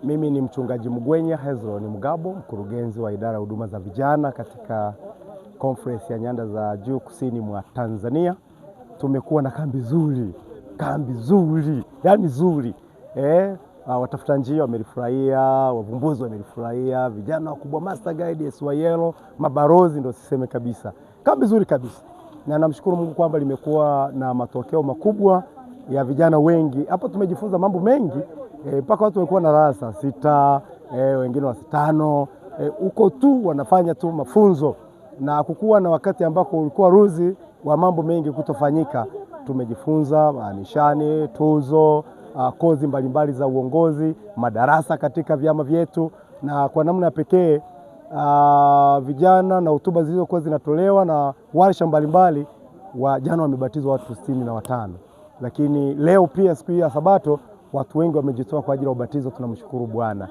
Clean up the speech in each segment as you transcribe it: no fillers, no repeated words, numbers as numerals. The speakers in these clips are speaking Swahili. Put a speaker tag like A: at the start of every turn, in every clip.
A: Mimi ni mchungaji Mgwenya Hezron Mgabo, mkurugenzi wa idara ya huduma za vijana katika Conference ya Nyanda za Juu Kusini mwa Tanzania. Tumekuwa na kambi nzuri, yani nzuri. Watafuta njia wamelifurahia, wavumbuzi wamelifurahia, vijana wakubwa, Master Guide, SYL, mabarozi ndio siseme kabisa. Kambi nzuri kabisa. Na namshukuru Mungu kwamba limekuwa na matokeo makubwa ya vijana wengi. Hapa tumejifunza mambo mengi, mpaka watu walikuwa na darasa 6, wengine wa 5, uko tu wanafanya tu mafunzo na kukuwa na wakati ambako ulikuwa ruzi wa mambo mengi kutofanyika. Tumejifunza nishani, tuzo, kozi mbalimbali za uongozi, madarasa katika vyama vyetu, na kwa namna pekee vijana na hotuba zilizokuwa zinatolewa na warsha mbalimbali, jana wamebatizwa watu 65. Lakini leo pia siku hii ya Sabato watu wengi wamejitoa kwa ajili ya ubatizo. Tunamshukuru Bwana.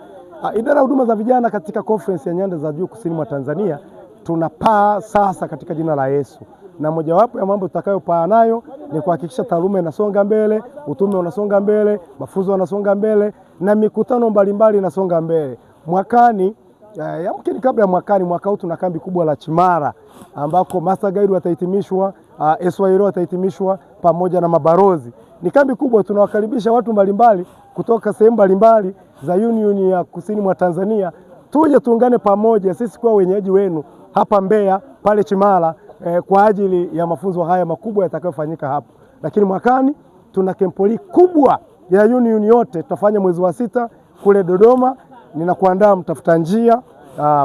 A: Idara ya huduma za vijana katika Conference ya Nyanda za Juu Kusini mwa Tanzania tunapaa sasa katika jina la Yesu, na mojawapo ya mambo tutakayopaa nayo ni kuhakikisha taaluma inasonga mbele, utume unasonga mbele, mafunzo yanasonga mbele, na mikutano mbalimbali inasonga mbele. Mwakani, yamkini kabla ya mwaka huu tuna kambi kubwa la Chimara ambako Master Guide watahitimishwa, SYL watahitimishwa pamoja na mabarozi. Ni kambi kubwa, tunawakaribisha watu mbalimbali kutoka sehemu mbalimbali za Union ya Kusini mwa Tanzania. Tuje tuungane pamoja sisi kwa wenyeji wenu hapa Mbeya pale Chimara, kwa ajili ya mafunzo haya makubwa yatakayofanyika hapo. Lakini mwakani tuna kempoli kubwa ya Union yote tutafanya mwezi wa 6 kule Dodoma. Ninakuandaa mtafuta njia,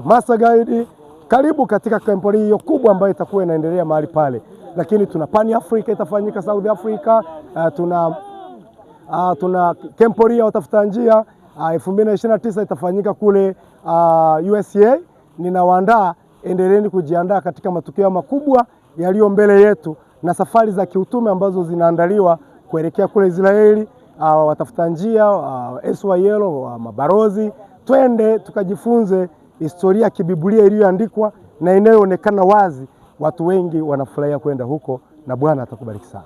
A: Master Guide, karibu katika kempoli hiyo kubwa ambayo itakuwa inaendelea mahali pale. Lakini tuna Pan Africa itafanyika South Africa, tuna kempoli ya watafuta njia 2029 itafanyika kule USA. Ninawaandaa, endeleeni kujiandaa katika matukio makubwa yaliyo mbele yetu na safari za kiutume ambazo zinaandaliwa kuelekea kule Israeli, watafuta njia, SYL, mabarozi. Twende tukajifunze historia ya kibiblia iliyoandikwa na inayoonekana wazi. Watu wengi wanafurahia kwenda huko, na Bwana atakubariki sana.